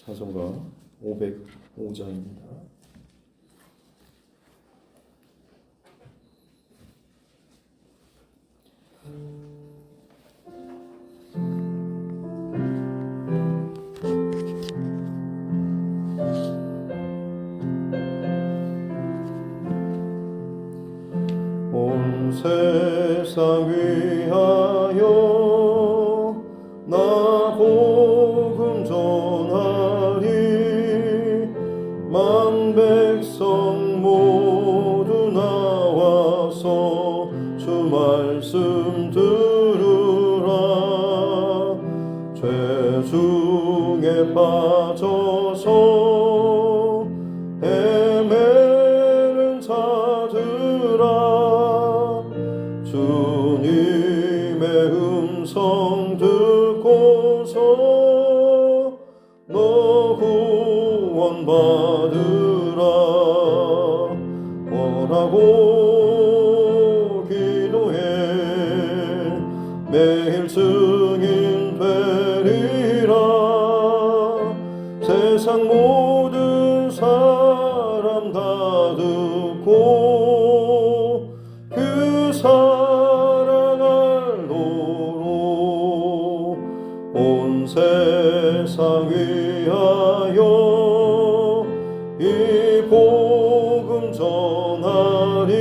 찬송가 505장입니다. 온 세상 위하여 나 복음 전하리. 만 백성 모두 나와서 주 말씀 들으라. 죄 중에 빠져서 헤매는 자들아, 주님의 음성 듣고서 너 구원받으라. 원하고 기도해 매일 증인 되리라. 세상 모든 사람 다 듣고 그 사랑 알도록 온 세상 위하여 이 복음 전하리.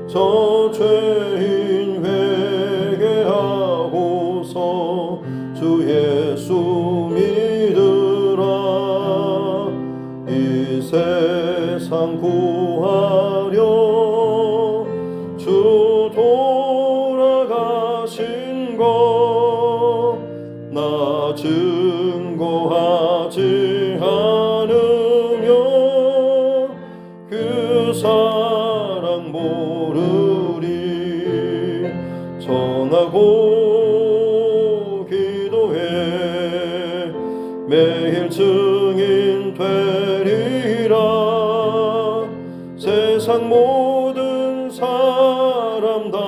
저 죄인 회개하고서 주 예수 믿으라. 이 세상 구하려 주 돌아가신 것 나 증거하지 않으면 그 사랑 모르리. 전하고 기도해 매일 증인 되리라. 세상 모든 사람 다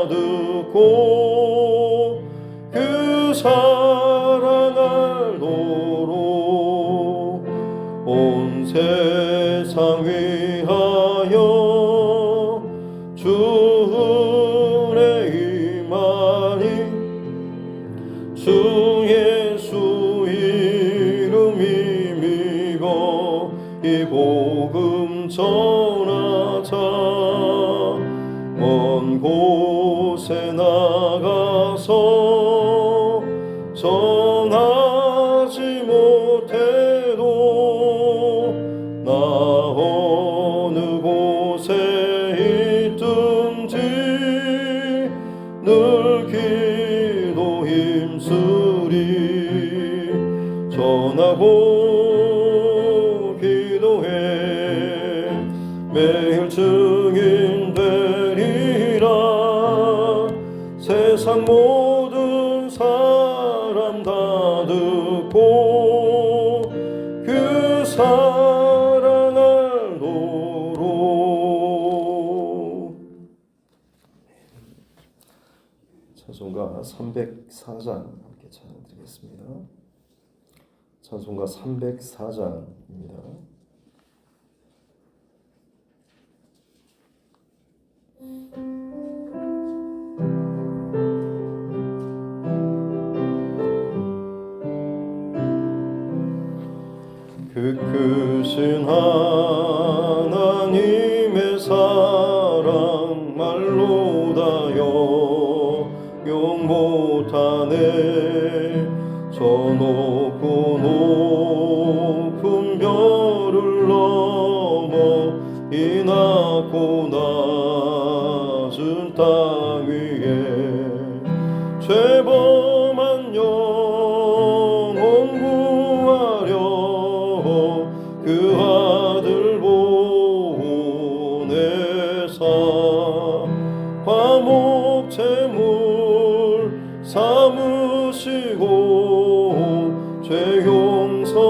듣고 그 사랑 알도록 온 세상 위하여 주 은혜 임하니. 주 예수 이름 힘입어 이 복음 전하자. 먼 곳에 나가서 전하지 못해도 나 어느 곳에 있든지 늘 기도 힘쓰리. 전하고 기도해 매일 증인 되리라. 세상 모든 사람 다 듣고 그 사랑 알도록. 찬송가 304장 함께 찬양드리겠습니다. 찬송가 304장입니다. 그 크신 하나님의 사랑 말로 다 영용 못하네. 저 높고 높은 별을 넘어 이 낮고 낮은 땅 위에 죄범한 영혼 구하려 그 아들 보내사 화목 제물 삼으시고 죄 용서하셨네.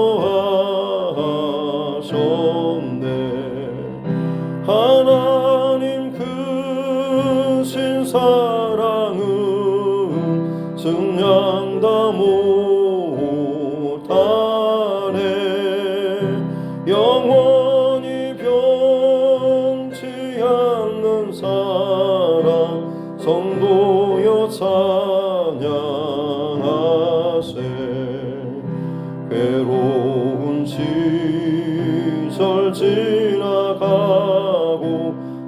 괴로운 시절 지나가고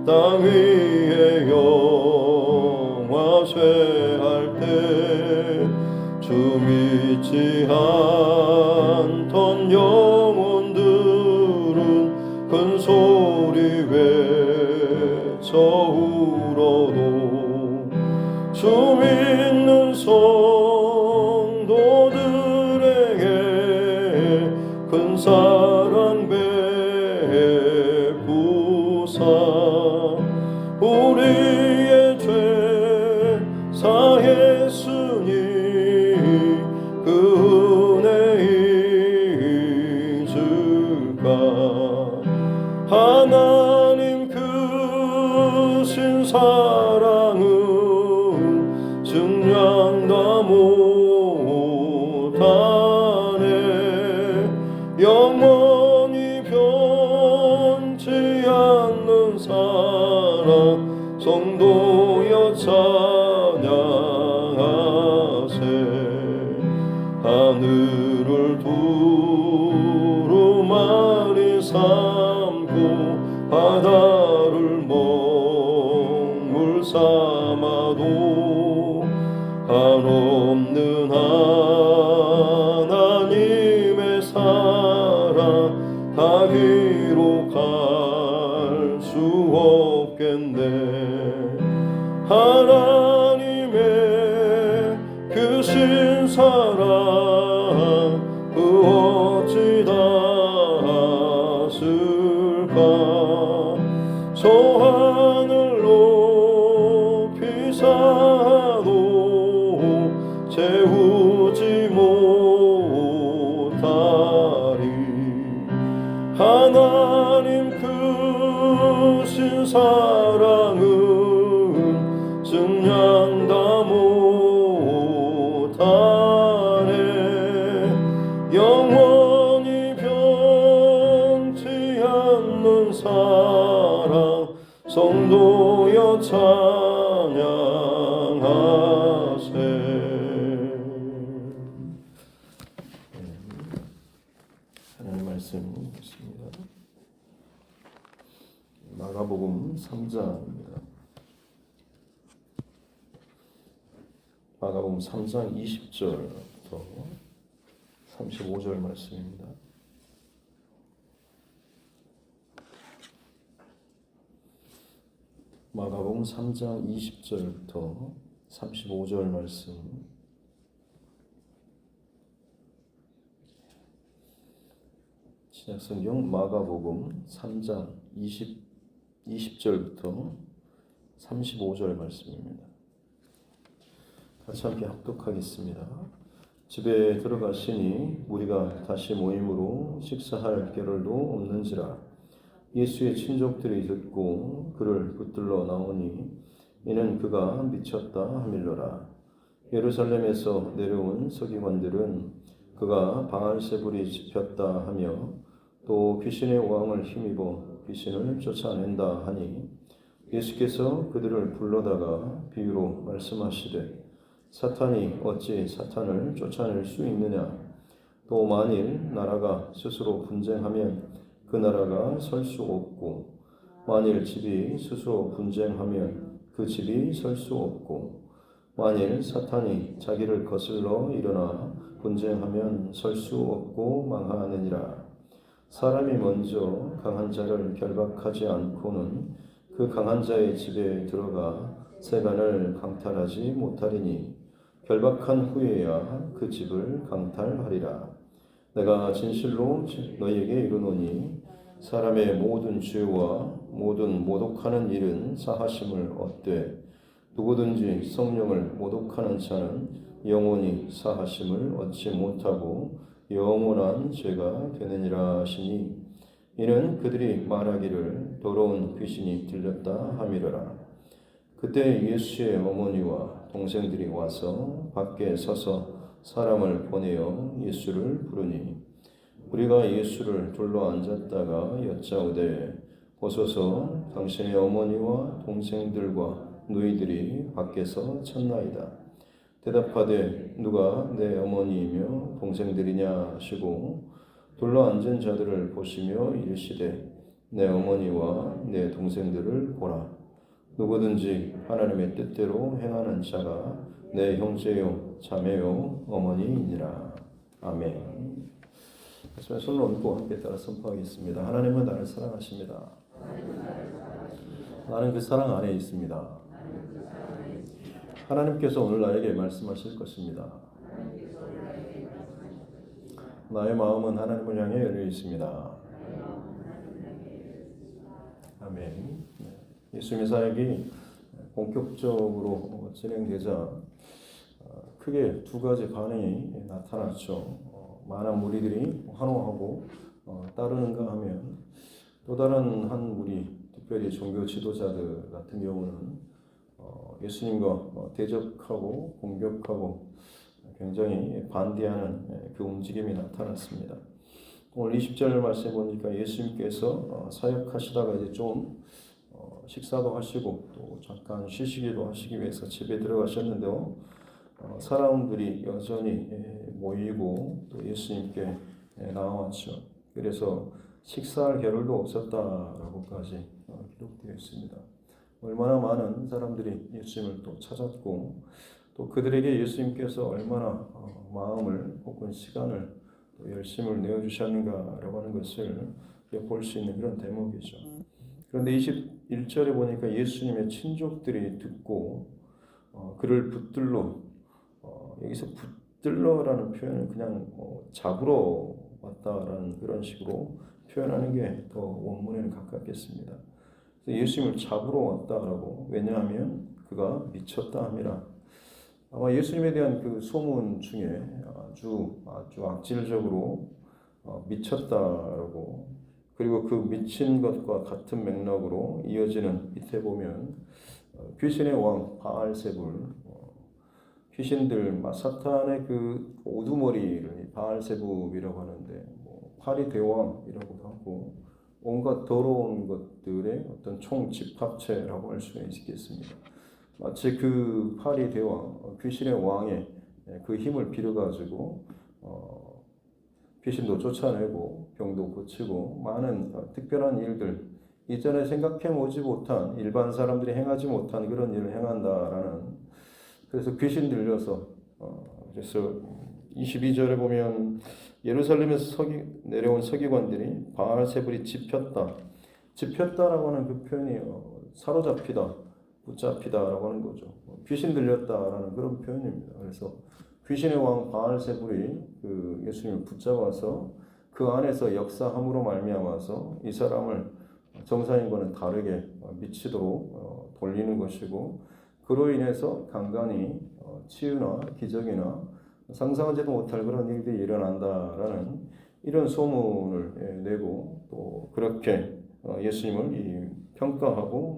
땅 위에 영화쇠할 때 주 믿지 않던 영혼들은 큰 소리 외쳐 울어도 주 믿는 성도들에게 큰 사랑 베푸사 우리의 죄 사했으니 그 은혜 잊을까 하나님 크신 사랑은 증량다 못하네 영원히 변치 않는 사랑 성도여 찬양하세 하늘을 두루마리 삼고 바다를 먹물 삼아도 한없는 하나님의 사랑 다 기록할 수 없겠네 하나님의 크신 사랑 그 어찌 닿았을까 저 하늘 높이 사도 채우지 못하리 하나님 크신 사랑은 증량다 못하네 영원히 변치 않는 사랑 성도여 찬양하세 하나님 말씀 있습니다. 마가복음 3장입니다. 마가복음 3장 20절부터 35절 말씀입니다. 마가복음 3장 20절부터 35절 말씀 신약성경 마가복음 3장 20절부터 35절 말씀입니다. 같이 함께 합독하겠습니다. 집에 들어가시니 무리가 다시 모임으로 식사할 겨를도 없는지라 예수의 친족들이 듣고 그를 붙들러 나오니 이는 그가 미쳤다 하밀러라. 예루살렘에서 내려온 서기관들은 그가 바알세불이 집혔다 하며 또 귀신의 왕을 힘입어 귀신을 쫓아낸다 하니 예수께서 그들을 불러다가 비유로 말씀하시되 사탄이 어찌 사탄을 쫓아낼 수 있느냐 또 만일 나라가 스스로 분쟁하면 그 나라가 설 수 없고 만일 집이 스스로 분쟁하면 그 집이 설 수 없고 만일 사탄이 자기를 거슬러 일어나 분쟁하면 설 수 없고 망하느니라. 사람이 먼저 강한 자를 결박하지 않고는 그 강한 자의 집에 들어가 세간을 강탈하지 못하리니 결박한 후에야 그 집을 강탈하리라. 내가 진실로 너희에게 이르노니 사람의 모든 죄와 모든 모독하는 일은 사하심을 얻되 누구든지 성령을 모독하는 자는 영원히 사하심을 얻지 못하고 영원한 죄가 되느니라 하시니 이는 그들이 말하기를 더러운 귀신이 들렸다 함이러라. 그때 예수의 어머니와 동생들이 와서 밖에 서서 사람을 보내어 예수를 부르니 우리가 예수를 둘러 앉았다가 여짜오되 보소서 당신의 어머니와 동생들과 너희들이 밖에서 쳤나이다. 대답하되 누가 내 어머니이며 동생들이냐 하시고 둘러 앉은 자들을 보시며 이르시되 내 어머니와 내 동생들을 보라. 누구든지 하나님의 뜻대로 행하는 자가 내 형제요 자매요 어머니이니라. 아멘. 손을 얹고 함께 따라 선포하겠습니다. 하나님은 나를 사랑하십니다. 나는 그 사랑 안에 있습니다. 하나님께서 오늘 나에게 말씀하실 것입니다. 나의 마음은 하나님을 향해 열려 있습니다. 아멘. 예수님의 사역이 본격적으로 진행되자 크게 두 가지 반응이 나타났죠. 많은 무리들이 환호하고 따르는가 하면 또 다른 한 무리, 특별히 종교 지도자들 같은 경우는 예수님과 대적하고 공격하고 굉장히 반대하는 그 움직임이 나타났습니다. 오늘 20절 말씀에 보니까 예수님께서 사역하시다가 이제 좀 식사도 하시고 또 잠깐 쉬시기도 하시기 위해서 집에 들어가셨는데요. 사람들이 여전히 모이고 또 예수님께 나왔죠. 그래서 식사할 겨를도 없었다라고까지 기록되어 있습니다. 얼마나 많은 사람들이 예수님을 또 찾았고 또 그들에게 예수님께서 얼마나 마음을 혹은 시간을 또 열심을 내어주셨는가라고 하는 것을 볼 수 있는 그런 대목이죠. 그런데 21절에 보니까 예수님의 친족들이 듣고 그를 붙들러 여기서 붙들러라는 표현은 그냥 잡으러 왔다라는 그런 식으로 표현하는 게 더 원문에는 가깝겠습니다. 그래서 예수님을 잡으러 왔다라고, 왜냐하면 그가 미쳤다 함이라. 아마 예수님에 대한 그 소문 중에 아주 악질적으로 미쳤다라고, 그리고 그 미친 것과 같은 맥락으로 이어지는 밑에 보면 귀신의 왕 바알세불, 귀신들 사탄의 그 우두머리를 바알세불이라고 하는데 파리 대왕이라고도 하고 온갖 더러운 것들의 어떤 총집합체라고 할 수가 있겠습니다. 마치 그 파리 대왕, 귀신의 왕의 그 힘을 빌어가지고 귀신도 쫓아내고 병도 고치고 많은 특별한 일들, 이전에 생각해보지 못한, 일반 사람들이 행하지 못한 그런 일을 행한다라는, 그래서 귀신 들려서 그래서 22절에 보면 예루살렘에서 내려온 서기관들이 바알세불이 집혔다라고 하는 그 표현이 사로잡히다, 붙잡히다라고 하는 거죠. 귀신 들렸다라는 그런 표현입니다. 그래서 귀신의 왕 바알세불이 그 예수님을 붙잡아서 그 안에서 역사함으로 말미암아서 이 사람을 정상인과는 다르게 미치도록 돌리는 것이고, 그로 인해서 간간히 치유나 기적이나 상상하지도 못할 그런 일들이 일어난다라는 이런 소문을 내고 또 그렇게 예수님을 평가하고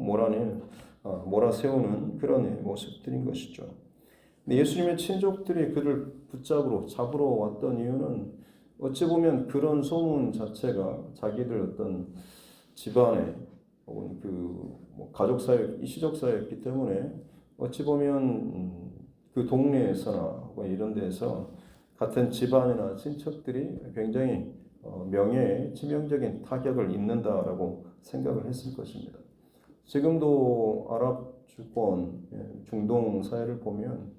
몰아세우는 그런 모습들인 것이죠. 예수님의 친족들이 그를 잡으러 왔던 이유는 어찌 보면 그런 소문 자체가 자기들 어떤 집안에 혹은 가족 사역, 이시적 사역이기 때문에 어찌 보면 그 동네에서나 이런 데서 같은 집안이나 친척들이 굉장히 명예에 치명적인 타격을 입는다라고 생각을 했을 것입니다. 지금도 아랍 주권, 중동 사회를 보면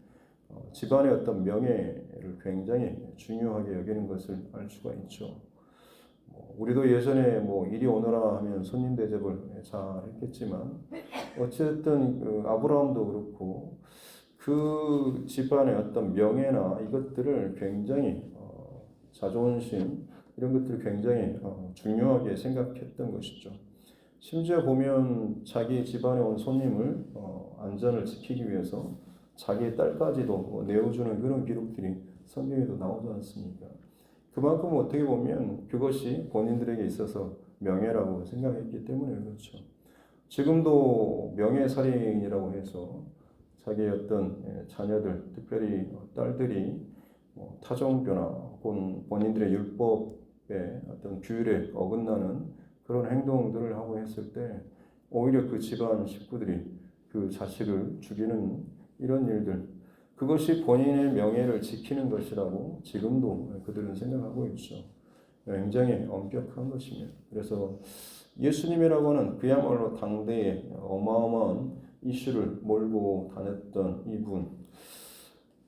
집안의 어떤 명예를 굉장히 중요하게 여기는 것을 알 수가 있죠. 우리도 예전에 이리 오너라 하면 손님 대접을 잘 했겠지만 어쨌든 아브라함도 그렇고 그 집안의 어떤 명예나 이것들을 굉장히 자존심 이런 것들을 굉장히 중요하게 생각했던 것이죠. 심지어 보면 자기 집안에 온 손님을 안전을 지키기 위해서 자기의 딸까지도 내어주는 그런 기록들이 성경에도 나오지 않습니까? 그만큼 어떻게 보면 그것이 본인들에게 있어서 명예라고 생각했기 때문에 그렇죠. 지금도 명예살인이라고 해서 자기의 어떤 자녀들, 특별히 딸들이 타종교나 혹은 본인들의 율법의 어떤 규율에 어긋나는 그런 행동들을 하고 했을 때 오히려 그 집안 식구들이 그 자식을 죽이는 이런 일들, 그것이 본인의 명예를 지키는 것이라고 지금도 그들은 생각하고 있죠. 굉장히 엄격한 것입니다. 그래서 예수님이라고 하는 그야말로 당대에 어마어마한 이슈를 몰고 다녔던 이분,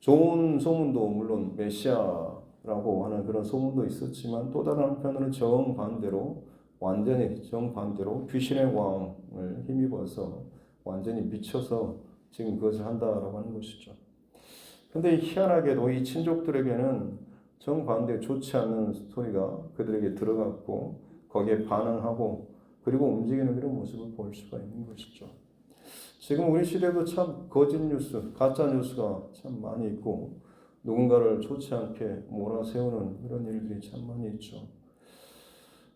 좋은 소문도 물론 메시아라고 하는 그런 소문도 있었지만 또 다른 한편으로는 완전히 정반대로 귀신의 왕을 힘입어서 완전히 미쳐서 지금 그것을 한다라고 하는 것이죠. 근데 희한하게도 이 친족들에게는 정반대 좋지 않는 소리가 그들에게 들어갔고 거기에 반응하고 그리고 움직이는 그런 모습을 볼 수가 있는 것이죠. 지금 우리 시대도 참 거짓 뉴스, 가짜 뉴스가 참 많이 있고 누군가를 좋지 않게 몰아세우는 그런 일들이 참 많이 있죠.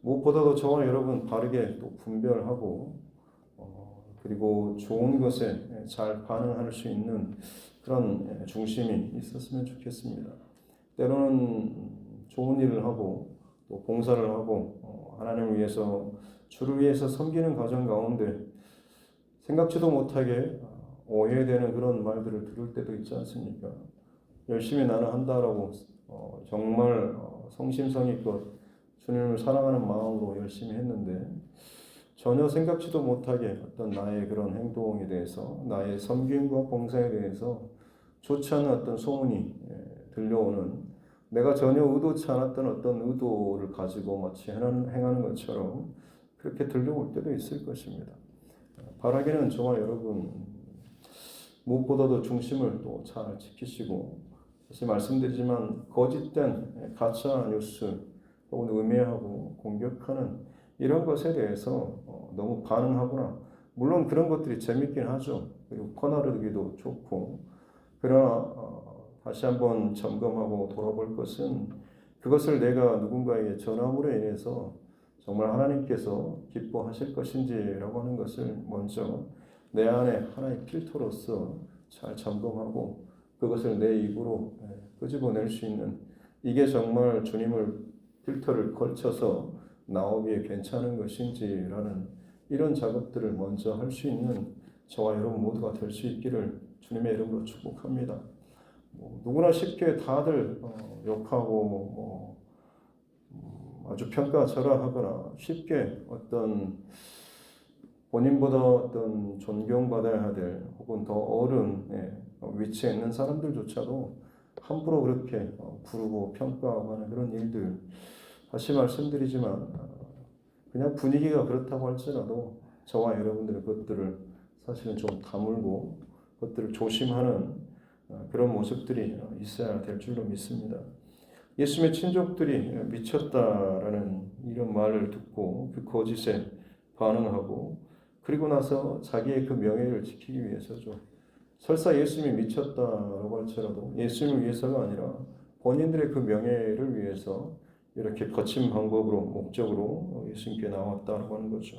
무엇보다도 저와 여러분 바르게 또 분별하고 그리고 좋은 것에 잘 반응할 수 있는 그런 중심이 있었으면 좋겠습니다. 때로는 좋은 일을 하고 또 봉사를 하고 하나님을 위해서 주를 위해서 섬기는 과정 가운데 생각지도 못하게 오해되는 그런 말들을 들을 때도 있지 않습니까? 열심히 나는 한다라고 정말 성심성의껏 주님을 사랑하는 마음으로 열심히 했는데 전혀 생각지도 못하게 어떤 나의 그런 행동에 대해서 나의 섬김과 봉사에 대해서 좋지 않은 어떤 소문이 들려오는 내가 전혀 의도치 않았던 어떤 의도를 가지고 마치 행하는 것처럼 그렇게 들려올 때도 있을 것입니다. 바라기는 저와 여러분 무엇보다도 중심을 또 잘 지키시고 다시 말씀드리지만 거짓된 가짜 뉴스 혹은 음해하고 공격하는 이런 것에 대해서 너무 반응하거나 물론 그런 것들이 재밌긴 하죠. 그리고 퍼나르기도 좋고 그러나 다시 한번 점검하고 돌아볼 것은 그것을 내가 누군가에게 전함으로 인해서 정말 하나님께서 기뻐하실 것인지라고 하는 것을 먼저 내 안에 하나의 필터로서 잘 점검하고 그것을 내 입으로 끄집어낼 수 있는 이게 정말 주님을 필터를 걸쳐서 나오기에 괜찮은 것인지라는 이런 작업들을 먼저 할 수 있는 저와 여러분 모두가 될 수 있기를 주님의 이름으로 축복합니다. 누구나 쉽게 다들 욕하고 아주 평가절하하거나 쉽게 어떤 본인보다 어떤 존경받아야 될 혹은 더 어른의 위치에 있는 사람들조차도 함부로 그렇게 부르고 평가하고 하는 그런 일들 다시 말씀드리지만 그냥 분위기가 그렇다고 할지라도 저와 여러분들의 그것들을 사실은 좀 다물고 그것들을 조심하는 그런 모습들이 있어야 될 줄로 믿습니다. 예수님의 친족들이 미쳤다라는 이런 말을 듣고 그 거짓에 반응하고 그리고 나서 자기의 그 명예를 지키기 위해서죠. 설사 예수님이 미쳤다라고 할지라도 예수님을 위해서가 아니라 본인들의 그 명예를 위해서 이렇게 거친 방법으로 목적으로 예수님께 나왔다라고 하는 거죠.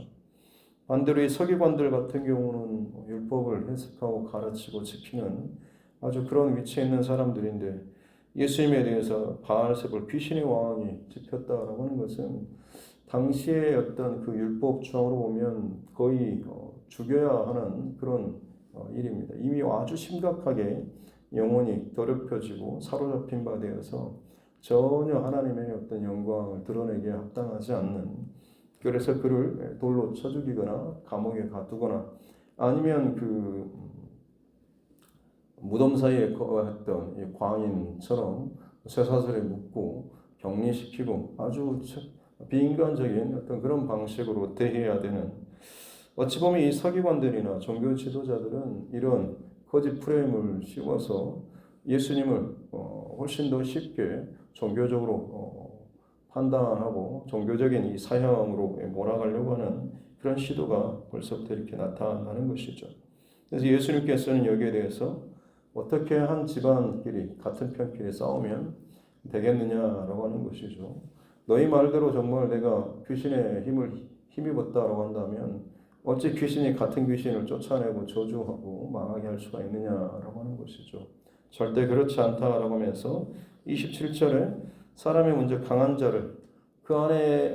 반대로 이 서기관들 같은 경우는 율법을 해석하고 가르치고 지키는 아주 그런 위치에 있는 사람들인데 예수님에 대해서 바알세불 귀신의 왕이 집혔다라고 하는 것은 당시의 어떤 그 율법 조항으로 보면 거의 죽여야 하는 그런 일입니다. 이미 아주 심각하게 영혼이 더럽혀지고 사로잡힌 바 되어서 전혀 하나님의 어떤 영광을 드러내기에 합당하지 않는 그래서 그를 돌로 쳐 죽이거나 감옥에 가두거나 아니면 그 무덤 사이에 거했던 광인처럼 쇠사슬에 묶고 격리시키고 아주 비인간적인 어떤 그런 방식으로 대해야 되는 어찌 보면 이 서기관들이나 종교 지도자들은 이런 거짓 프레임을 씌워서 예수님을 훨씬 더 쉽게 종교적으로 판단하고 종교적인 이 사형으로 몰아가려고 하는 그런 시도가 벌써부터 이렇게 나타나는 것이죠. 그래서 예수님께서는 여기에 대해서 어떻게 한 집안끼리 같은 편끼리 싸우면 되겠느냐라고 하는 것이죠. 너희 말대로 정말 내가 귀신의 힘을 힘입었다라고 한다면 어찌 귀신이 같은 귀신을 쫓아내고 저주하고 망하게 할 수가 있느냐라고 하는 것이죠. 절대 그렇지 않다라고 하면서 27절에 사람이 먼저 강한 자를 그 안에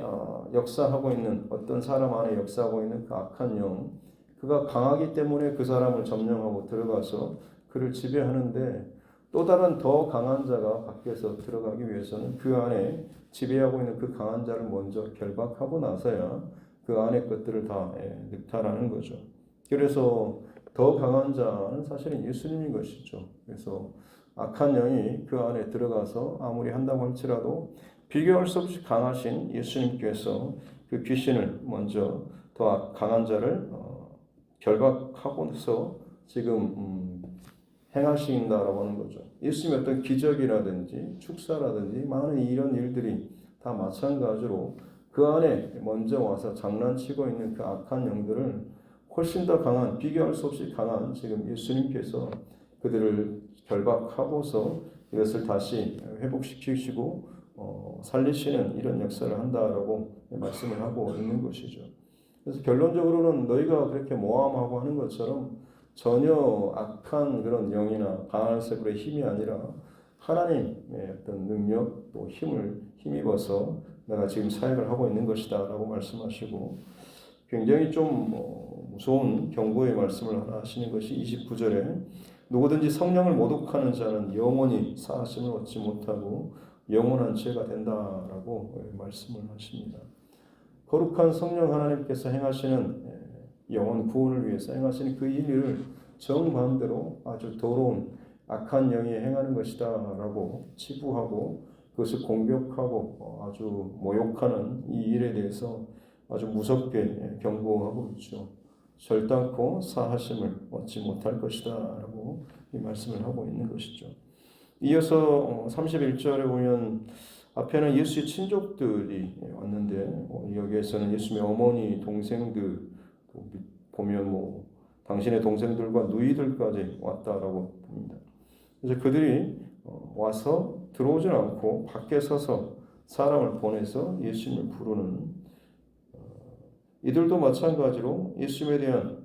역사하고 있는 어떤 사람 안에 역사하고 있는 그 악한 영 그가 강하기 때문에 그 사람을 점령하고 들어가서 그를 지배하는데 또 다른 더 강한 자가 밖에서 들어가기 위해서는 그 안에 지배하고 있는 그 강한 자를 먼저 결박하고 나서야 그 안의 것들을 다 늑탈하는 거죠. 그래서 더 강한 자는 사실은 예수님인 것이죠. 그래서 악한 영이 그 안에 들어가서 아무리 한다고 할지라도 비교할 수 없이 강하신 예수님께서 그 귀신을 먼저 더 강한 자를 결박하고서 지금 행하신다라고 하는 거죠. 예수님의 어떤 기적이라든지 축사라든지 많은 이런 일들이 다 마찬가지로 그 안에 먼저 와서 장난치고 있는 그 악한 영들을 훨씬 더 강한, 비교할 수 없이 강한 지금 예수님께서 그들을 결박하고서 이것을 다시 회복시키시고 살리시는 이런 역사를 한다라고 말씀을 하고 있는 것이죠. 그래서 결론적으로는 너희가 그렇게 모함하고 하는 것처럼 전혀 악한 그런 영이나 바알세불의 힘이 아니라 하나님의 어떤 능력 또 힘을 힘입어서 내가 지금 사역을 하고 있는 것이다라고 말씀하시고 굉장히 좀 무서운 경고의 말씀을 하나 하시는 것이 29절에 누구든지 성령을 모독하는 자는 영원히 사하심을 얻지 못하고 영원한 죄가 된다라고 말씀을 하십니다. 거룩한 성령 하나님께서 행하시는 영혼 구원을 위해서 행하시는 그 일을 정반대로 아주 더러운 악한 영이 행하는 것이다 라고 치부하고 그것을 공격하고 아주 모욕하는 이 일에 대해서 아주 무섭게 경고하고 있죠. 절단코 사하심을 얻지 못할 것이다 라고 이 말씀을 하고 있는 것이죠. 이어서 31절에 보면 앞에는 예수의 친족들이 왔는데 여기에서는 예수님의 어머니, 동생들 보면 당신의 동생들과 누이들까지 왔다라고 봅니다. 그래서 그들이 와서 들어오진 않고 밖에 서서 사람을 보내서 예수님을 부르는 이들도 마찬가지로 예수님에 대한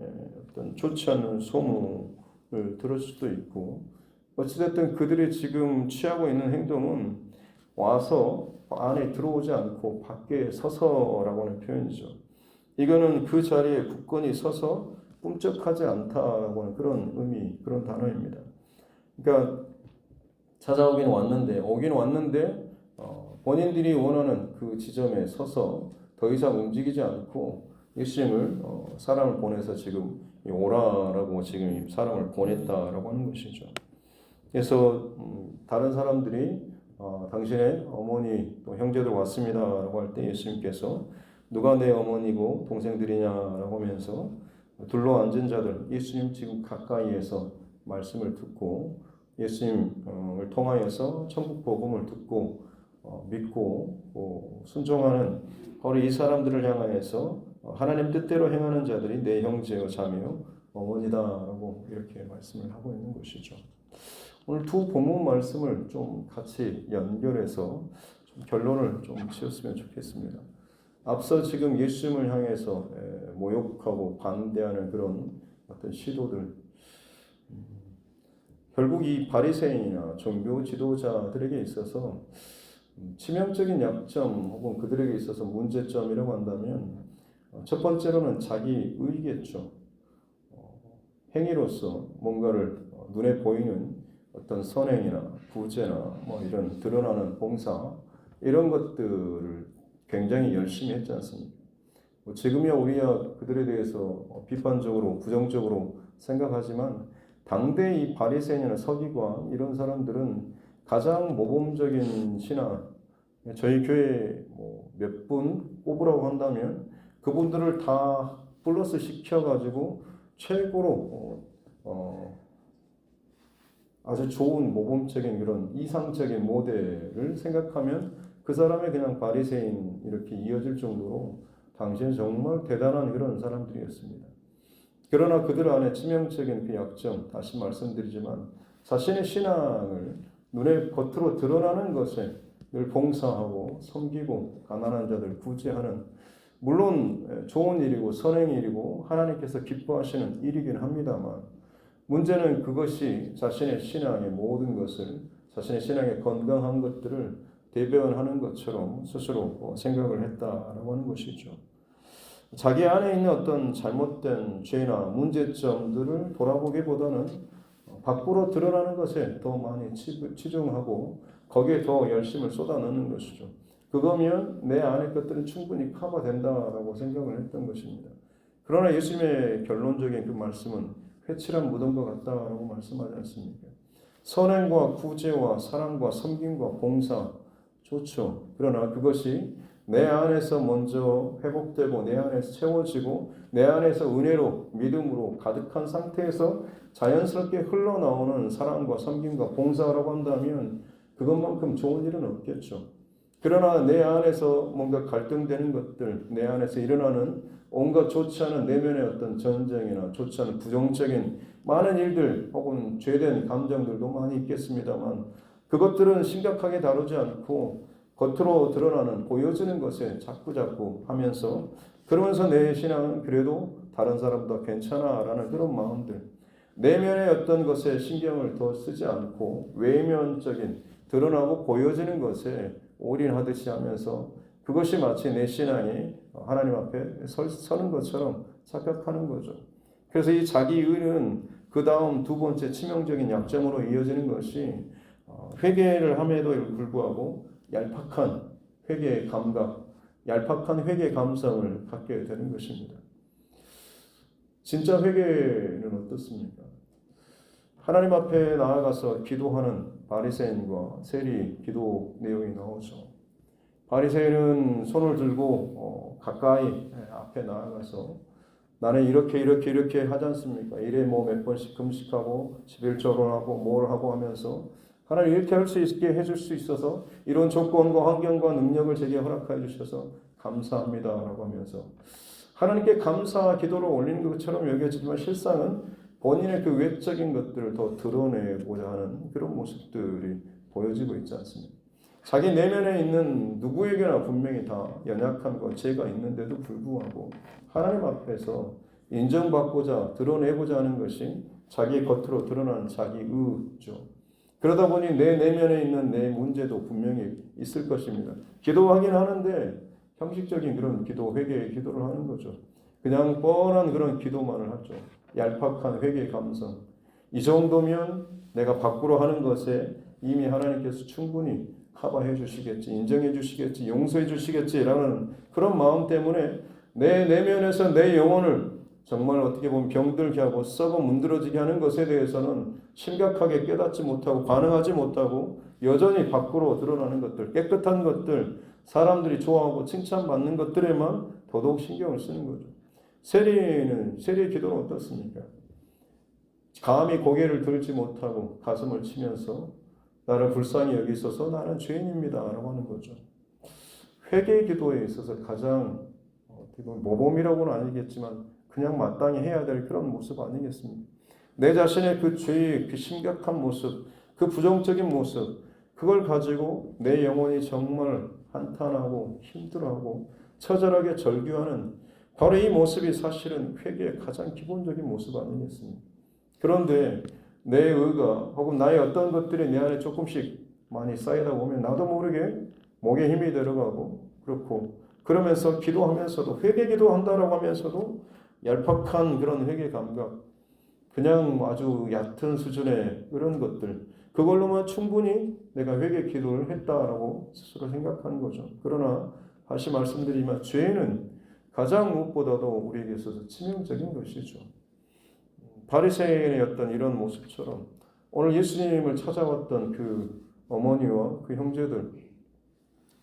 어떤 좋지 않은 소문을 들을 수도 있고 어찌됐든 그들이 지금 취하고 있는 행동은 와서 안에 들어오지 않고 밖에 서서라고 하는 표현이죠. 이거는 그 자리에 굳건히 서서 꿈쩍하지 않다라고 하는 그런 의미, 그런 단어입니다. 그러니까 오긴 왔는데 본인들이 원하는 그 지점에 서서 더 이상 움직이지 않고 예수님을 사람을 보내서 지금 오라라고 지금 사람을 보냈다라고 하는 것이죠. 그래서 다른 사람들이 당신의 어머니 또 형제들 왔습니다라고 할 때 예수님께서 누가 내 어머니고 동생들이냐라고 하면서 둘러앉은 자들 예수님 지금 가까이에서 말씀을 듣고 예수님을 통하여서 천국 복음을 듣고 믿고 순종하는 바로 이 사람들을 향하여서 하나님 뜻대로 행하는 자들이 내 형제요 자매요 어머니다라고 이렇게 말씀을 하고 있는 것이죠. 오늘 두 본문 말씀을 좀 같이 연결해서 좀 결론을 좀 지었으면 좋겠습니다. 앞서 지금 예수님을 향해서 모욕하고 반대하는 그런 어떤 시도들 결국 이 바리새인이나 종교 지도자들에게 있어서 치명적인 약점 혹은 그들에게 있어서 문제점이라고 한다면 첫 번째로는 자기 의겠죠. 행위로서 뭔가를 눈에 보이는 어떤 선행이나 구제나 이런 드러나는 봉사 이런 것들을 굉장히 열심히 했지 않습니까? 지금이야 우리야 그들에 대해서 비판적으로 부정적으로 생각하지만 당대 이 바리새인이나 서기관 이런 사람들은 가장 모범적인 신앙 저희 교회 몇 분 꼽으라고 한다면 그분들을 다 플러스 시켜가지고 최고로 아주 좋은 모범적인 그런 이상적인 모델을 생각하면 그 사람의 그냥 바리새인 이렇게 이어질 정도로 당시에 정말 대단한 그런 사람들이었습니다. 그러나 그들 안에 치명적인 그 약점 다시 말씀드리지만 자신의 신앙을 눈에 겉으로 드러나는 것에 늘 봉사하고 섬기고 가난한 자들 구제하는 물론 좋은 일이고 선행 일이고 하나님께서 기뻐하시는 일이긴 합니다만 문제는 그것이 자신의 신앙의 모든 것을 자신의 신앙의 건강한 것들을 대변하는 것처럼 스스로 생각을 했다라고 하는 것이죠. 자기 안에 있는 어떤 잘못된 죄나 문제점들을 돌아보기보다는 밖으로 드러나는 것에 더 많이 치중하고 거기에 더 열심을 쏟아넣는 것이죠. 그거면 내 안의 것들은 충분히 커버된다라고 생각을 했던 것입니다. 그러나 예수님의 결론적인 그 말씀은 회칠한 무덤과 같다라고 말씀하지 않습니까? 선행과 구제와 사랑과 섬김과 봉사 좋죠. 그러나 그것이 내 안에서 먼저 회복되고 내 안에서 채워지고 내 안에서 은혜로 믿음으로 가득한 상태에서 자연스럽게 흘러나오는 사랑과 섬김과 봉사라고 한다면 그것만큼 좋은 일은 없겠죠. 그러나 내 안에서 뭔가 갈등되는 것들, 내 안에서 일어나는 온갖 좋지 않은 내면의 어떤 전쟁이나 좋지 않은 부정적인 많은 일들 혹은 죄된 감정들도 많이 있겠습니다만 그것들은 심각하게 다루지 않고 겉으로 드러나는 보여지는 것에 자꾸자꾸 하면서 그러면서 내 신앙은 그래도 다른 사람보다 괜찮아라는 그런 마음들 내면의 어떤 것에 신경을 더 쓰지 않고 외면적인 드러나고 보여지는 것에 올인하듯이 하면서 그것이 마치 내 신앙이 하나님 앞에 서는 것처럼 착각하는 거죠. 그래서 이 자기 의는 그 다음 두 번째 치명적인 약점으로 이어지는 것이 회개를 함에도 불구하고 얄팍한 회개의 감각, 얄팍한 회개의 감성을 갖게 되는 것입니다. 진짜 회개는 어떻습니까? 하나님 앞에 나아가서 기도하는 바리새인과 세리 기도 내용이 나오죠. 바리새인은 손을 들고 가까이 앞에 나아가서 나는 이렇게 하지 않습니까? 일에 뭐 몇 번씩 금식하고 11조론하고 뭘 하고 하면서 하나님 이렇게 할 수 있게 해줄 수 있어서 이런 조건과 환경과 능력을 제게 허락해 주셔서 감사합니다라고 하면서 하나님께 감사 기도를 올리는 것처럼 여겨지지만 실상은 본인의 그 외적인 것들을 더 드러내고자 하는 그런 모습들이 보여지고 있지 않습니까? 자기 내면에 있는 누구에게나 분명히 다 연약함과 죄가 있는데도 불구하고 하나님 앞에서 인정받고자 드러내고자 하는 것이 자기 겉으로 드러나는 자기 의죠. 그러다 보니 내 내면에 있는 내 문제도 분명히 있을 것입니다. 기도하긴 하는데 형식적인 그런 기도, 회개의 기도를 하는 거죠. 그냥 뻔한 그런 기도만을 하죠. 얄팍한 회개의 감성. 이 정도면 내가 밖으로 하는 것에 이미 하나님께서 충분히 커버해 주시겠지, 인정해 주시겠지, 용서해 주시겠지라는 그런 마음 때문에 내 내면에서 내 영혼을 정말 어떻게 보면 병들게 하고 썩어 문드러지게 하는 것에 대해서는 심각하게 깨닫지 못하고 반응하지 못하고 여전히 밖으로 드러나는 것들, 깨끗한 것들, 사람들이 좋아하고 칭찬받는 것들에만 더더욱 신경을 쓰는 거죠. 세리의 기도는 어떻습니까? 감히 고개를 들지 못하고 가슴을 치면서 나를 불쌍히 여기소서 나는 죄인입니다 라고 하는 거죠. 회개 기도에 있어서 가장 모범이라고는 아니겠지만 그냥 마땅히 해야 될 그런 모습 아니겠습니까? 내 자신의 그 죄의 그 심각한 모습, 그 부정적인 모습, 그걸 가지고 내 영혼이 정말 한탄하고 힘들어하고 처절하게 절규하는 바로 이 모습이 사실은 회개의 가장 기본적인 모습 아니겠습니까? 그런데 내 의가 혹은 나의 어떤 것들이 내 안에 조금씩 많이 쌓이다 보면 나도 모르게 목에 힘이 들어가고 그렇고 그러면서 기도하면서도 회개 기도한다라고 하면서도 얄팍한 그런 회개 감각 그냥 아주 얕은 수준의 그런 것들 그걸로만 충분히 내가 회개 기도를 했다라고 스스로 생각하는 거죠. 그러나 다시 말씀드리지만 죄는 가장 무엇보다도 우리에게 있어서 치명적인 것이죠. 바리새인의 어떤 이런 모습처럼 오늘 예수님을 찾아왔던 그 어머니와 그 형제들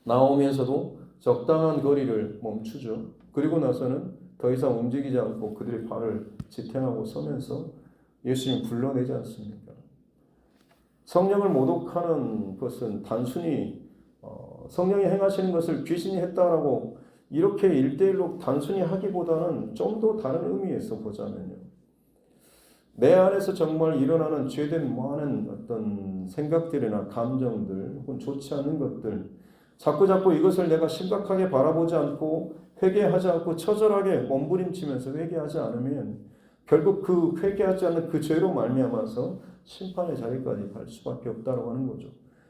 나오면서도 적당한 거리를 멈추죠. 그리고 나서는 더 이상 움직이지 않고 그들의 발을 지탱하고 서면서 예수님 불러내지 않습니까? 성령을 모독하는 것은 단순히 성령이 행하시는 것을 귀신이 했다라고 이렇게 1대1로 단순히 하기보다는 좀 더 다른 의미에서 보자면요. 내 안에서 정말 일어나는 죄된 많은 어떤 생각들이나 감정들 혹은 좋지 않은 것들 자꾸 이것을 내가 심각하게 바라보지 않고 회개하지 않고 처절하게 몸부림치면서 회개하지 않으면 결국 그 회개하지 않는 그 죄로 말미암아서 심판의 자리까지 갈 수밖에 없다고 하는 거죠.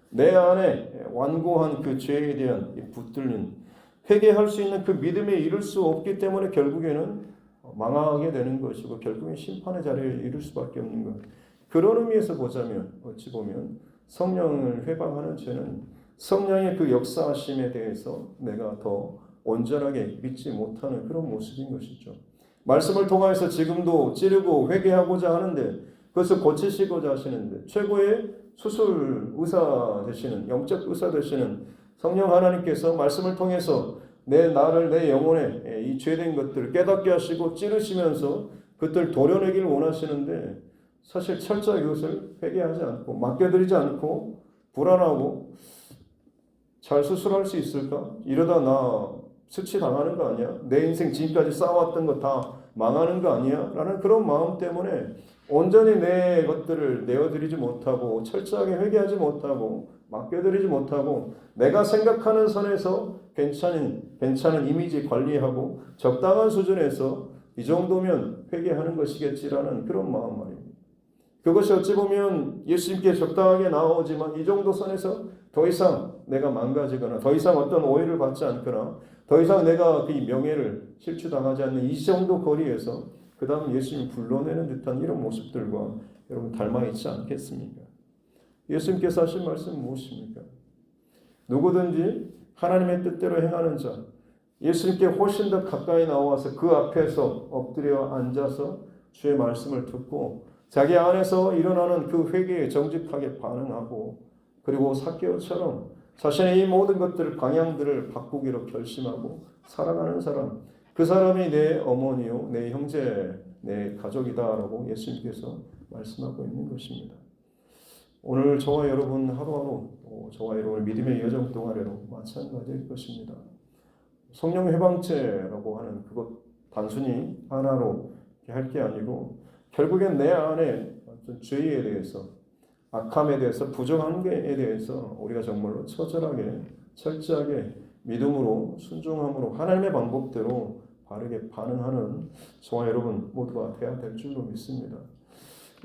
내 안에 완고한 그 죄에 대한 붙들린 회개할 수 있는 그 믿음에 이를 수 없기 때문에 결국에는 망하게 되는 것이고 결국엔 심판의 자리에 이를 수밖에 없는 것. 그런 의미에서 보자면 어찌 보면 성령을 회방하는 죄는 성령의 그 역사하심에 대해서 내가 더 온전하게 믿지 못하는 그런 모습인 것이죠. 말씀을 통하여서 지금도 찌르고 회개하고자 하는데 그것을 고치시고자 하시는데 최고의 수술 의사 되시는 영적 의사 되시는 성령 하나님께서 말씀을 통해서 나를 내 영혼에 이 죄된 것들을 깨닫게 하시고 찌르시면서 그것을 도려내기를 원하시는데 사실 철저히 그것을 회개하지 않고 맡겨드리지 않고 불안하고 잘 수술할 수 있을까? 이러다 나 수치당하는 거 아니야? 내 인생 지금까지 쌓아왔던 거 다 망하는 거 아니야? 라는 그런 마음 때문에 온전히 내 것들을 내어드리지 못하고 철저하게 회개하지 못하고 맡겨드리지 못하고 내가 생각하는 선에서 괜찮은 이미지 관리하고 적당한 수준에서 이 정도면 회개하는 것이겠지라는 그런 마음 말입니다. 그것이 어찌 보면 예수님께 적당하게 나오지만 이 정도 선에서 더 이상 내가 망가지거나 더 이상 어떤 오해를 받지 않거나 더 이상 내가 그 명예를 실추당하지 않는 이 정도 거리에서 그 다음 예수님 불러내는 듯한 이런 모습들과 여러분 닮아 있지 않겠습니까? 예수님께서 하신 말씀은 무엇입니까? 누구든지 하나님의 뜻대로 행하는 자, 예수님께 훨씬 더 가까이 나와서 그 앞에서 엎드려 앉아서 주의 말씀을 듣고 자기 안에서 일어나는 그 회개에 정직하게 반응하고 그리고 삭개오처럼 자신의 이 모든 것들 방향들을 바꾸기로 결심하고 살아가는 사람, 그 사람이 내 어머니요, 내 형제, 내 가족이다라고 예수님께서 말씀하고 있는 것입니다. 오늘 저와 여러분 하루하루 저와 여러분의 믿음의 여정 동안에도 마찬가지일 것입니다. 성령 회방죄라고 하는 그것 단순히 하나로 할 게 아니고 결국엔 내 안에 어떤 죄에 대해서 악함에 대해서 부정한 게에 대해서 우리가 정말로 처절하게 철저하게 믿음으로 순종함으로 하나님의 방법대로 바르게 반응하는 저와 여러분 모두가 되어야 될 줄로 믿습니다.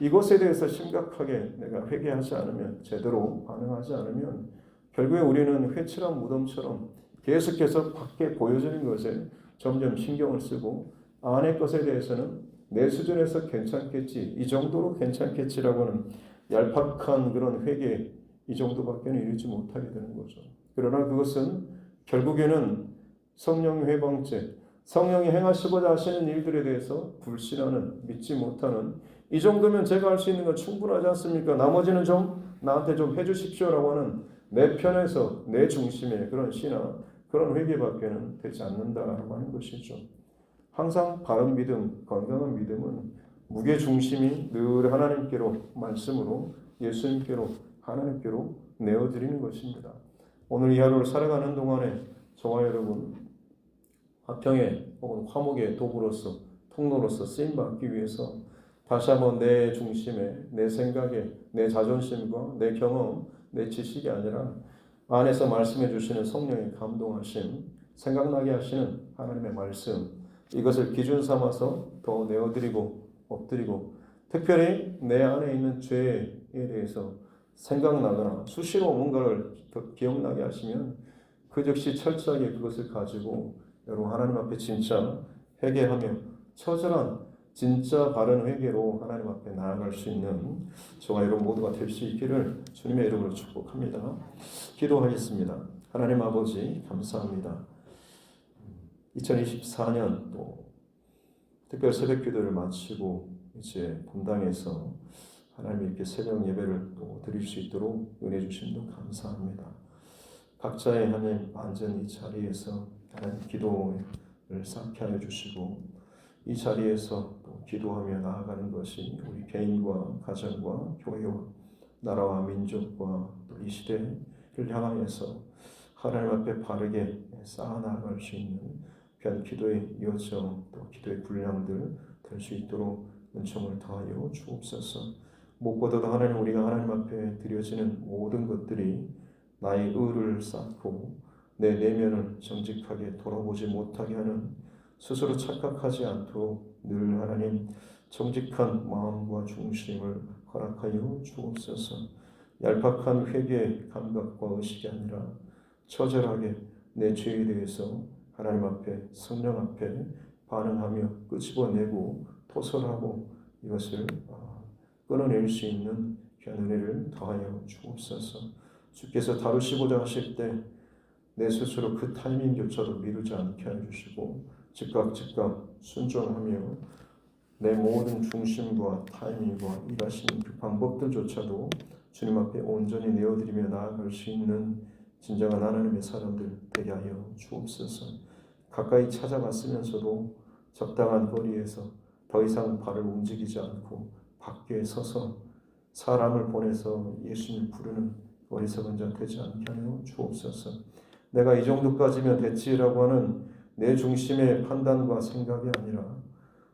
이것에 대해서 심각하게 내가 회개하지 않으면 제대로 반응하지 않으면 결국에 우리는 회칠한 무덤처럼 계속해서 밖에 보여지는 것에 점점 신경을 쓰고 안의 것에 대해서는 내 수준에서 괜찮겠지 이 정도로 괜찮겠지라고 하는 얄팍한 그런 회개 이 정도밖에는 이르지 못하게 되는 거죠. 그러나 그것은 결국에는 성령 회방죄 성령이 행하시고자 하시는 일들에 대해서 불신하는 믿지 못하는 이 정도면 제가 할 수 있는 건 충분하지 않습니까? 나머지는 좀 나한테 좀 해주십시오라고 하는 내 편에서 내 중심의 그런 신앙 그런 회개밖에는 되지 않는다라고 하는 것이죠. 항상 바른 믿음, 건강한 믿음은 무게 중심이 늘 하나님께로 말씀으로 예수님께로 하나님께로 내어드리는 것입니다. 오늘 이 하루를 살아가는 동안에 저와 여러분 화평의 혹은 화목의 도구로서 통로로서 쓰임받기 위해서 다시 한번 내 중심에 내 생각에 내 자존심과 내 경험 내 지식이 아니라 안에서 말씀해 주시는 성령의 감동하심 생각나게 하시는 하나님의 말씀 이것을 기준 삼아서 더 내어드리고 엎드리고 특별히 내 안에 있는 죄에 대해서 생각나거나 수시로 뭔가를 더 기억나게 하시면 그 즉시 철저하게 그것을 가지고 여러분 하나님 앞에 진짜 회개하며 처절한 진짜 바른 회개로 하나님 앞에 나아갈 수 있는 저와 여러분 모두가 될 수 있기를 주님의 이름으로 축복합니다. 기도하겠습니다. 하나님 아버지 감사합니다. 2024년 또 특별 새벽 기도를 마치고 이제 본당에서 하나님 이렇게 새벽 예배를 또 드릴 수 있도록 은혜 주심도 감사합니다. 각자의 하나님 안전 이 자리에서 하나님 기도를 쌓게 하여 주시고 이 자리에서 또 기도하며 나아가는 것이 우리 개인과 가정과 교회와 나라와 민족과 또 이 시대를 향하여서 하나님 앞에 바르게 쌓아 나아갈 수 있는 귀한 기도의 여정 또 기도의 분량들 될 수 있도록 은총을 더하여 주옵소서. 무엇보다도 하나님 우리가 하나님 앞에 드려지는 모든 것들이 나의 의를 쌓고 내 내면을 정직하게 돌아보지 못하게 하는 스스로 착각하지 않도록 늘 하나님 정직한 마음과 중심을 허락하여 주옵소서. 얄팍한 회개의 감각과 의식이 아니라 처절하게 내 죄에 대해서 하나님 앞에 성령 앞에 반응하며 끄집어내고 토설하고 이것을 끊어낼 수 있는 귀한 은혜를 더하여 주옵소서. 주께서 다루시고자 하실 때 내 스스로 그 타이밍조차도 미루지 않게 해주시고 즉각 순종하며 내 모든 중심과 타이밍과 일하시는 그 방법들조차도 주님 앞에 온전히 내어드리며 나아갈 수 있는 진정한 하나님의 사람들 되게 하여 주옵소서. 가까이 찾아갔으면서도 적당한 거리에서 더 이상 발을 움직이지 않고 밖에 서서 사람을 보내서 예수님 부르는 어리석은 자 되지 않게 하여 주옵소서. 내가 이 정도까지면 됐지라고 하는 내 중심의 판단과 생각이 아니라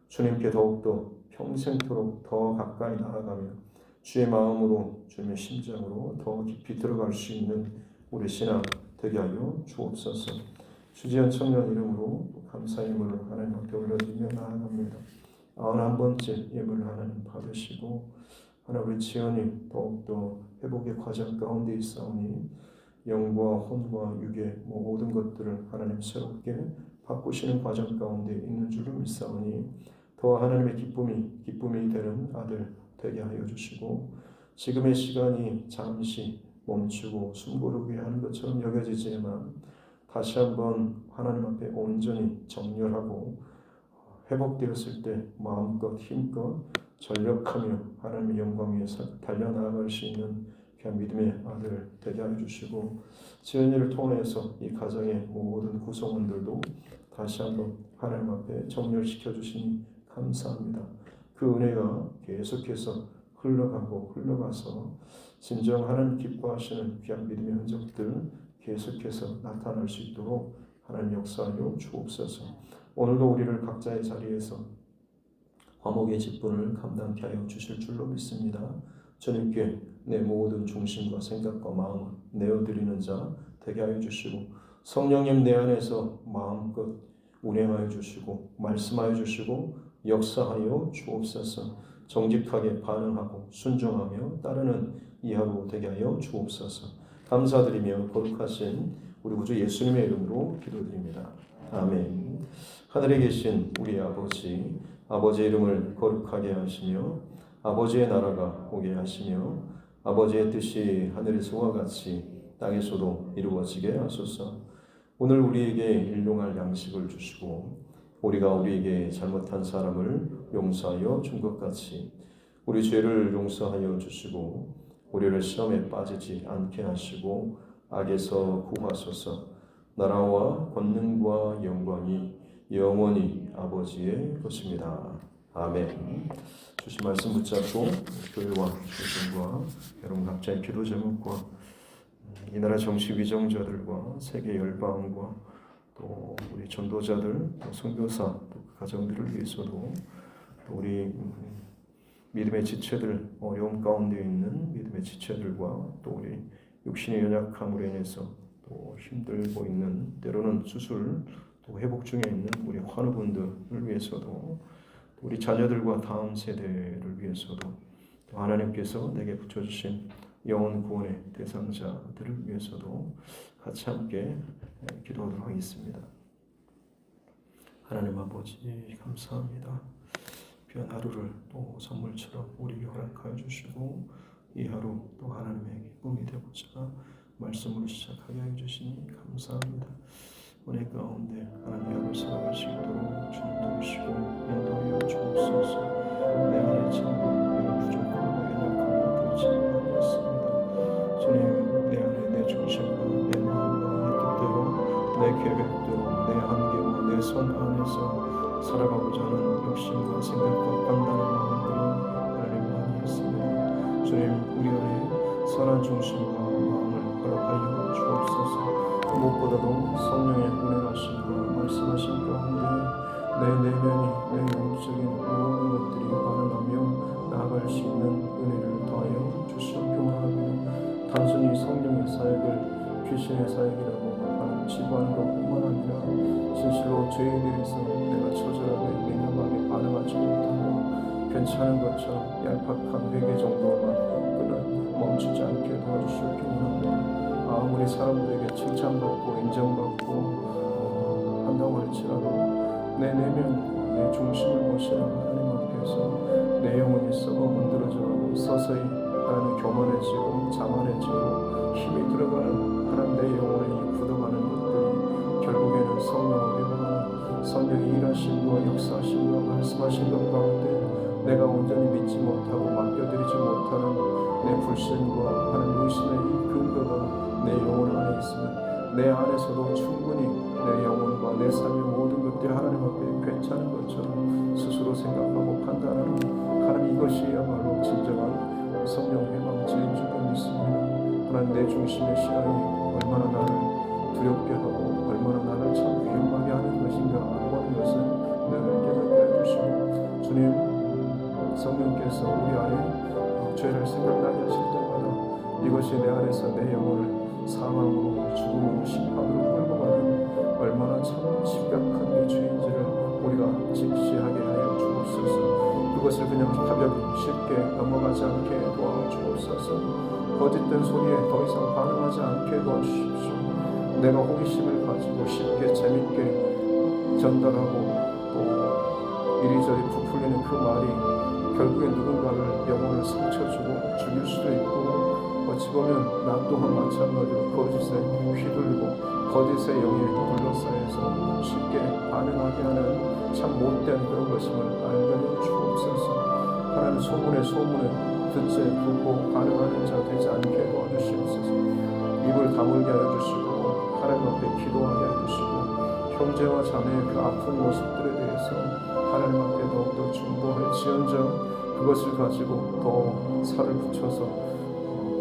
주님께 더욱더 평생토록 더 가까이 나아가며 주의 마음으로 주님의 심장으로 더 깊이 들어갈 수 있는 우리 신앙 되게 하여 주옵소서. 주지연 청년 이름으로 감사 예물을 하나님 앞에 올려드리며 나아갑니다. 91번째 예물을 하나님 받으시고 하나님 우리 지연이 더욱더 회복의 과정 가운데 있사오니 영과 혼과 육의 모든 것들을 하나님 새롭게 바꾸시는 과정 가운데 있는 줄로 믿사오니 더 하나님의 기쁨이 되는 아들 되게 하여 주시고 지금의 시간이 잠시 멈추고 숨고르게 하는 것처럼 여겨지지만 다시 한번 하나님 앞에 온전히 정렬하고 회복되었을 때 마음껏 힘껏 전력하며 하나님의 영광 위에서 달려나갈 수 있는 귀한 믿음의 아들 되게 하여 주시고 지은이를 통해서 이 가정의 모든 구성원들도 다시 한번 하나님 앞에 정렬시켜 주시니 감사합니다. 그 은혜가 계속해서 흘러가서 진정 하나님 기뻐하시는 귀한 믿음의 흔적들 계속해서 나타날 수 있도록 하나님 역사하여 주옵소서. 오늘도 우리를 각자의 자리에서 화목의 직분을 감당케 하여 주실 줄로 믿습니다. 주님께 내 모든 중심과 생각과 마음을 내어드리는 자 되게 하여 주시고 성령님 내 안에서 마음껏 운행하여 주시고 말씀하여 주시고 역사하여 주옵소서. 정직하게 반응하고 순종하며 따르는 이 하루 되게 하여 주옵소서. 감사드리며 거룩하신 우리 구주 예수님의 이름으로 기도드립니다. 아멘. 하늘에 계신 우리 아버지, 아버지의 이름을 거룩하게 하시며 아버지의 나라가 오게 하시며 아버지의 뜻이 하늘에서와 같이 땅에서도 이루어지게 하소서. 오늘 우리에게 일용할 양식을 주시고 우리가 우리에게 잘못한 사람을 용서하여 준 것 같이 우리 죄를 용서하여 주시고 우리를 시험에 빠지지 않게 하시고 악에서 구하소서. 나라와 권능과 영광이 영원히 아버지의 것입니다. 아멘. 주신 말씀 붙잡고 교회와 조정과 여러분 각자의 기도 제목과 이 나라 정치 위정자들과 세계 열방과 또 우리 전도자들, 또 선교사, 또 가정들을 위해서도 또 우리 믿음의 지체들, 어려움 가운데 있는 믿음의 지체들과 또 우리 육신의 연약함으로 인해서 또 힘들고 있는 때로는 수술 또 회복 중에 있는 우리 환우분들을 위해서도 우리 자녀들과 다음 세대를 위해서도 또 하나님께서 내게 붙여주신 영혼 구원의 대상자들을 위해서도 같이 함께 기도하도록 하겠습니다. 하나님 아버지 감사합니다. 귀한 하루를 또 선물처럼 우리에게 허락하여 주시고 이 하루 또 하나님의 기쁨이 되고자 말씀으로 시작하게 해주시니 감사합니다. 은혜 가운데 하나님의 하루 살아갈 수 있도록 주님 도우시고 인도하여 주옵소서. 내 안에 참 부족하고 연약한 것들이 참 많이 있습니다. 주님 내 안에 내 중심과 내 마음과 내 뜻대로 내 계획대로 내 한계와 내 선 안에서 살아가고자 하는 욕심과 생각과 판단의 마음들이 하나님 많이 있습니다. 주님 우리 안에 선한 중심과 마음을 허락하여 주옵소서. 무엇보다도 성령의 운행하심과 말씀하신 가운데 내 내면이 내 영적인 모든 것들이 반응하며 나아갈 수 있는 은혜를 더하여 주시옵기 원하며 단순히 성령의 사역을 귀신의 사역이라고 하는 지부하는 것뿐만 아니라 진실로 죄에 대해서 내가 처절하게 민감하게 반응하지 못하고 괜찮은 것처럼 얄팍한 회개 정도만 멈추지 않게 도와주시옵기 원합니다. 아무리 사람들에게 칭찬받고 인정받고 한다고 할지라도 내 내면 내 중심을 보시는 하나님 앞에 속에서 내 영혼이 썩어 문드러져가고 서서히 하나님 교만해지고 자만해지고 힘이 들어가는 하나님 내 영혼에 이 굳어가는 것들이 결국에는 성령을 회복하는 성령이 일하심과 역사하심과 말씀하신 것 가운데 내가 온전히 믿지 못하고 맡겨드리지 못하는 내 불신과 하나님 의심의 이 근거가 내 영혼 안에 있으면 내 안에서도 충분히 내 영혼과 내 삶의 모든 것들이 하나님 앞에 괜찮은 것처럼 스스로 생각하고 판단하는 하나님 이것이야말로 진정한 성령 회방제인 줄 믿습니다. 하나님 내 중심의 신앙이 얼마나 나를 두렵게 하고 얼마나 나를 참 위험하게 하는 것인가 하는 것을 늘 깨닫게 해주시고 주님 성령께서 우리 안에 죄를 생각나게 하실 때마다 이것이 내 안에서 내 영혼을 사망으로 죽음으로 심판으로 끌고 가는 얼마나 참 심각한 이 죄인지를 우리가 직시하게 하여 주옵소서. 그것을 그냥 가볍게 쉽게 넘어가지 않게 도와주옵소서. 거짓된 소리에 더 이상 반응하지 않게 도와주십시오. 내가 호기심을 가지고 쉽게 재밌게 전달하고 또 이리저리 부풀리는 그 말이 결국에 누군가를 영혼을 상처주고 죽일 수도 있고 어찌 보면 나 또한 마찬가지로 거짓에 휘둘리고 거짓의 영에 둘러싸여서 쉽게 반응하게 하는 참 못된 그런 것임을 알게 하여 주옵소서. 하나님 소문에 듣지 듣고 반응하는 자 되지 않게 도와주시옵소서. 입을 다물게 하여 주시고 하나님 앞에 기도하게 하여 주시고 형제와 자매의 그 아픈 모습들에 대해서 하나님 앞에 더욱더 중보할지언정 그것을 가지고 더 살을 붙여서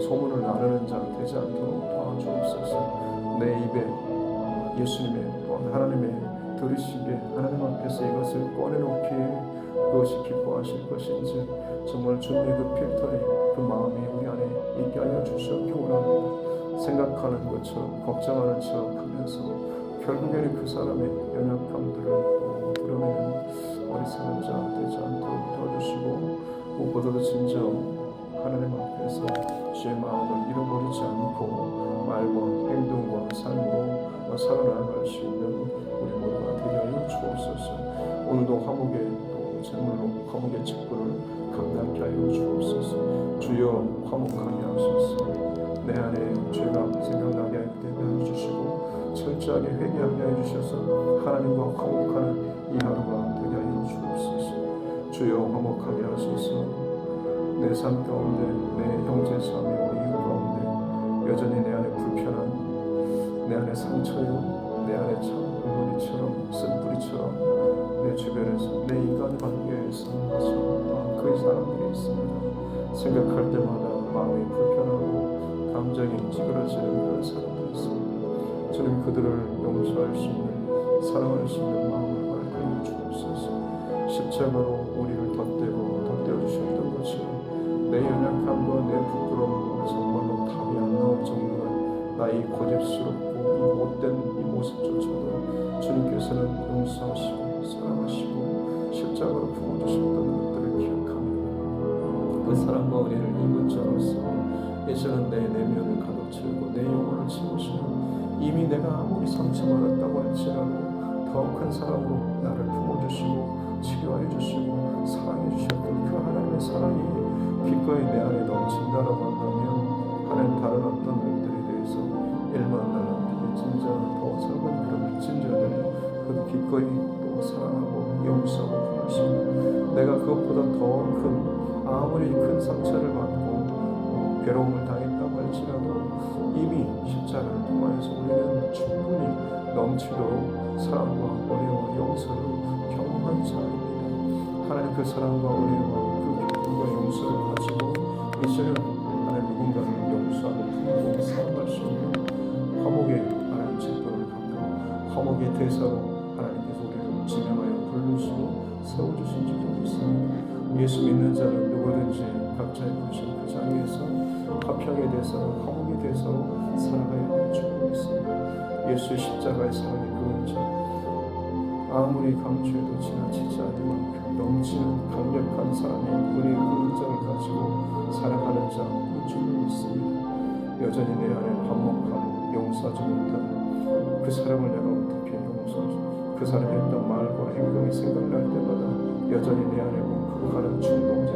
소문을 나누는 자 되지 않도록 도와주옵소서. 내 입에 예수님의 또한 하나님의 들으시기에 하나님 앞에서 이것을 꺼내놓기에 그것이 기뻐하실 것인지 정말 주님의 그 필터에 그 마음이 우리 안에 있게 하여 주셨기 원합니다. 생각하는 것처럼 걱정하는 척하면서 결국에는 그 사람의 연약함들을 드러내는 어리석은 자 되지 않도록 도와주시고 무엇보다도 진정 하나님 앞에서 주의 마음을 잃어버리지 않고 말과 행동과 삶으로 살아나갈 수 있는 우리 모두가 되게 하여 주옵소서. 오늘도 화목의 또 제물로 화목의 직분을 감당케 하여 주옵소서. 주여 화목하게 하소서. 내 안에 죄가 생각나게 할 때 해주시고 철저하게 회개하게 해주셔서 하나님과 화목하는 이 하루가 되게 하여 주옵소서. 주여 화목하게 하소서. 내 삶 가운데 내 형제 자매와 이웃 가운데 여전히 내 안에 불편한 내 안에 상처요 내 안에 참 물뿌리처럼 쓴뿌리처럼 내 주변에서 내 인간 관계에서 참 그의 사람들이 있습니다. 생각할 때마다 마음이 불편하고 감정이 찌그러지는 그런 사람들이 있습니다. 주님 그들을 용서할 수 있는 사랑할 수 있는 마음을 밝혀 주옵소서. 십자가로 우리를 덧대어 주셨던 것처럼 내 연약함과 내 부끄러움과 정말로 답이 안 나올 정도로 나의 고집스럽고 이 못된 이 모습조차도 주님께서는 용서하시고 사랑하시고 십자가로 부어주셨던 것들을 기억하며 그 사랑과 은혜를 입은 자로서 이제는 내 내면을 가득 채우고 내 영혼을 채우시는 이미 내가 아무리 상처받았다고 할지라도 더 큰 사랑으로 나를 품어주시고 치료해 주시고 사랑해 주셨던 그 하나님의 사랑이 기꺼이 내 안에 넘친다라고 한다면 하나님 다른 어떤 것들에 대해서 일만 나는 진짜 더 작은 그런 미친 자들을 그 기꺼이 또 사랑하고 용서하고 품을 수 있는 내가 그것보다 더 큰 아무리 큰 상처를 받고 괴로움을 당했다고 할지라도 이미 십자가를 통하여서 우리는 충분히 넘치도록 사랑과 은혜와 용서를 경험한 자입니다. 하나님 그 사랑과 은혜와 그 기쁨과 용서를 가지고 이제는 하나님 누군가를 용서하고 품고 사랑할 수 있는 화목의 하나님 직분을 갖고 화목의 대사로 하나님께서 우리를 지명하여 부르시고 세워주신 줄도 믿습니다. 예수 믿는 자는 누구든지 각자의 부르신 그 자리에서 화평의 대사로 화목의 대사로 살아가야 할 줄도 믿습니다. 예수의 십자가의 사랑의 그 은자 아무리 강조해도 지나치지 않을 만큼 넘치는 강력한 사랑의 은혜의 그 은장을 가지고 살아가는 자인 줄 믿습니다. 여전히 내 안에 반목하고 용서하지 못하는 그 사람을 내가 어떻게 용서하지 그 사람이 했던 말과 행동이 생각날 때마다 여전히 내 안에 그 가령 충동자